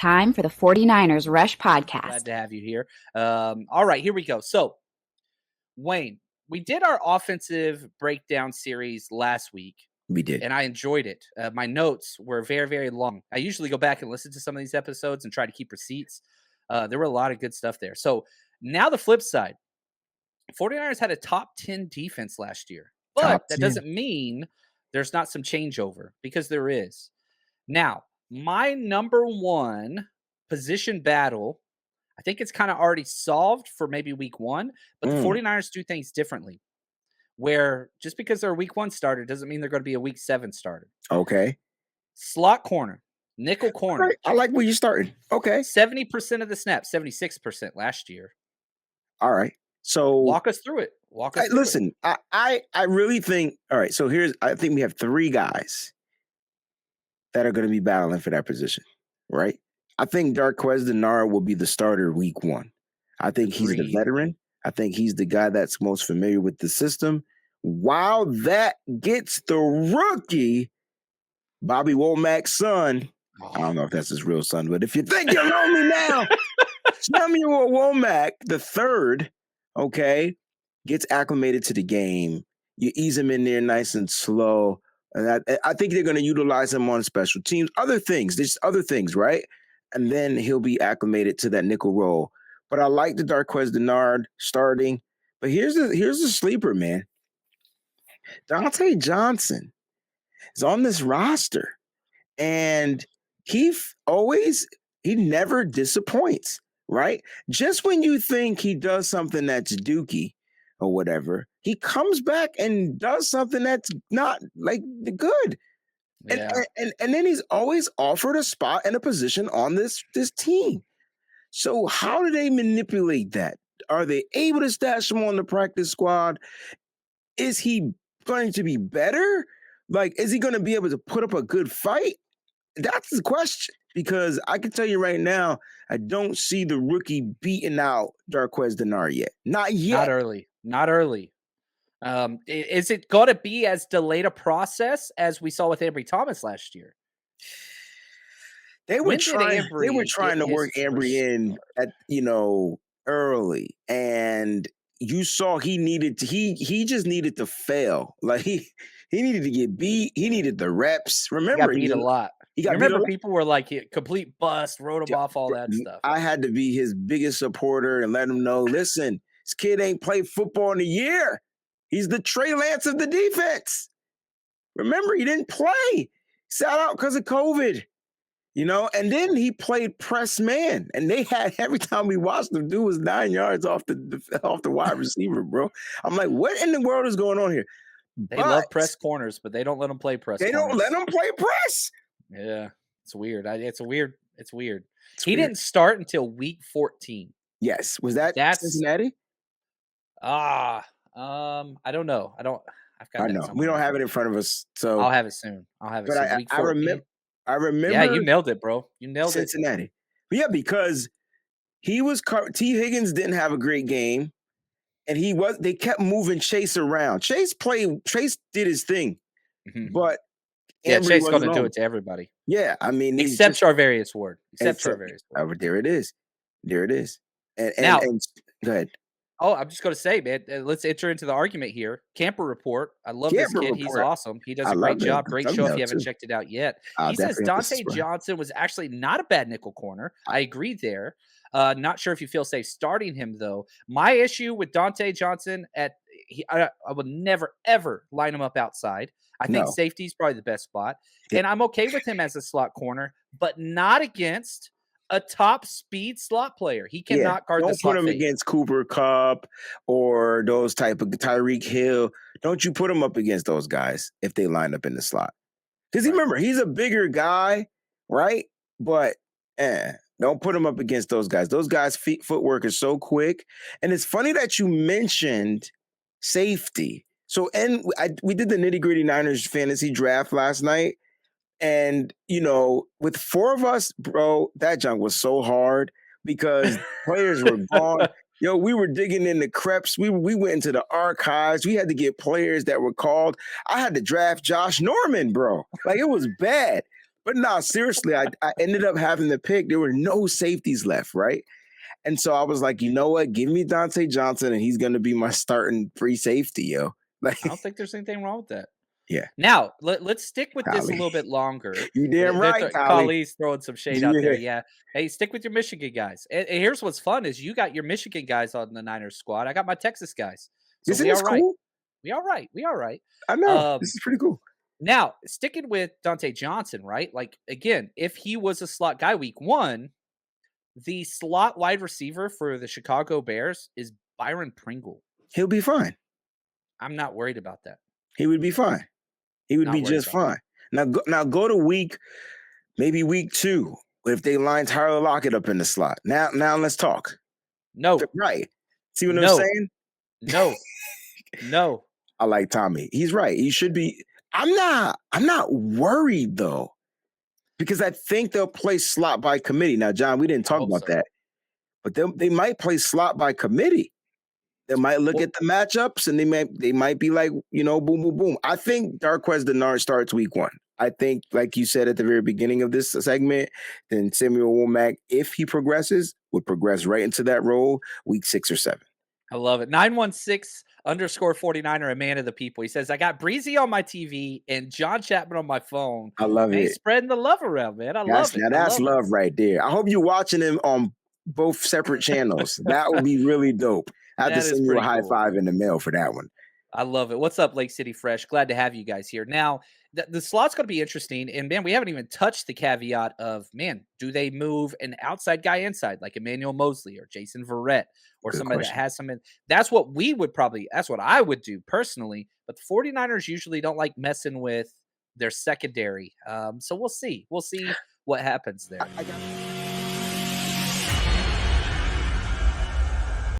Time for the 49ers Rush podcast. Glad to have you here. All right, here we go. So, Wayne, we did our offensive breakdown series last week. We did. And I enjoyed it. My notes were very, very long. I usually go back and listen to some of these episodes and try to keep receipts. There were a lot of good stuff there. So, now the flip side. 49ers had a top 10 defense last year. But that doesn't mean there's not some changeover, because there is. Now, my number one position battle, I think it's kind of already solved for maybe week one, but the 49ers do things differently, where just because they're a week one starter doesn't mean they're going to be a week 7 starter. Okay. Slot corner, nickel corner. Right. I like where you started. Okay. 70% of the snaps, 76% last year. All right. So walk us through it. Listen, I really think, all right, so I think we have 3 guys that are going to be battling for that position, right? I think Darqueze Dennard will be the starter week 1. I think he's the veteran. I think he's the guy that's most familiar with the system. While that gets the rookie, Bobby Womack's son, I don't know if that's his real son, but if you think you know me now, Samuel Womack, the third, okay, gets acclimated to the game. You ease him in there nice and slow. And I think they're going to utilize him on special teams. There's other things, right? And then he'll be acclimated to that nickel role. But I like the Darqueze Dennard starting. But here's the sleeper, man. Dante Johnson is on this roster. And he never disappoints, right? Just when you think he does something that's dookie or whatever, he comes back and does something that's not like good. Yeah. And then he's always offered a spot and a position on this team. So how do they manipulate that? Are they able to stash him on the practice squad? Is he going to be better? Like, is he going to be able to put up a good fight? That's the question. Because I can tell you right now, I don't see the rookie beating out Darqueze Dennard yet. Not yet. Not early. Is it going to be as delayed a process as we saw with Ambry Thomas last year? They were trying to work Ambry in at, early, and you saw he just needed to fail. Like he needed to get beat. He needed the reps. Remember, he got beat a lot. People were like, complete bust, wrote him off, all that stuff. I had to be his biggest supporter and let him know, listen, this kid ain't played football in a year. He's the Trey Lance of the defense. Remember, he didn't play. Sat out because of COVID. And then he played press man, and they had, every time we watched him, dude was 9 yards off the wide receiver, bro. I'm like, what in the world is going on here? They love press corners, but they don't let them play press. They don't let them play press. Yeah, it's weird. It's weird. He didn't start until week 14. Yes, that's Cincinnati? I don't know. I know we don't have it in front of us, so I'll have it soon. Soon. I remember. Yeah, you nailed it, bro. You nailed Cincinnati. But yeah, because T. Higgins didn't have a great game, and they kept moving Chase around. Chase did his thing, but Chase going to do it to everybody. Yeah, I mean, except Charvarius Ward. There it is. And now, go ahead. Oh, I'm just going to say, man, let's enter into the argument here. Camper Report. I love this kid. He's awesome. He does a great job. Great show if you haven't checked it out yet. He says Dante Johnson was actually not a bad nickel corner. I agree there. Not sure if you feel safe starting him, though. My issue with Dante Johnson, I would never, ever line him up outside. I think safety is probably the best spot. Yeah. And I'm okay with him as a slot corner, but not against a top speed slot player. He cannot guard the slot. Don't put him against Cooper Kupp or those type of Tyreek Hill. Don't you put him up against those guys if they line up in the slot. Because remember, he's a bigger guy, right? But don't put him up against those guys. Those guys' footwork is so quick. And it's funny that you mentioned safety. So, we did the nitty-gritty Niners fantasy draft last night. And, with 4 of us, bro, that junk was so hard because players were gone. We were digging in the creps. We went into the archives. We had to get players that were called. I had to draft Josh Norman, bro. Like, it was bad. But no, seriously, I ended up having to pick. There were no safeties left, right? And so I was like, you know what? Give me Dante Johnson, and he's going to be my starting free safety, yo. Like, I don't think there's anything wrong with that. yeah. Now, let's stick with this a Collie. little bit longer. You damn right, Collie. Colley's throwing some shade out there. Yeah. Yeah. Hey, stick with your Michigan guys. And here's what's fun is you got your Michigan guys on the Niners squad. I got my Texas guys. So Isn't we this all right. cool? We all right. We all right. I know. This is pretty cool. Now, sticking with Dante Johnson, right? Like, again, if he was a slot guy week 1, the slot wide receiver for the Chicago Bears is Byron Pringle. He'll be fine. I'm not worried about that. He would be fine. He would be just fine. Now go to maybe week 2. If they line Tyler Lockett up in the slot. Now let's talk. No. Right. See what I'm saying? No. No. I like Tommy. He's right. He should be. I'm not worried though. Because I think they'll play slot by committee. Now, John, we didn't talk about that. But they might play slot by committee. They might look at the matchups and they might be like, boom, boom, boom. I think Darqueze Dennard starts week 1. I think, like you said at the very beginning of this segment, then Samuel Womack, if he progresses, would progress right into that role week 6 or 7. I love it. 916_49er, a man of the people. He says, I got Breezy on my TV and John Chapman on my phone. I love it. Spreading the love around, man. I love it. Now that's love right there. I hope you're watching him on both separate channels. That would be really dope. I have to send you a high five in the mail for that one. I love it. What's up, Lake City Fresh? Glad to have you guys here. Now, the slot's going to be interesting. And, man, we haven't even touched the caveat of, man, do they move an outside guy inside like Emmanuel Mosley or Jason Verrett or somebody that has some – that's what I would do personally. But the 49ers usually don't like messing with their secondary. So we'll see. We'll see what happens there.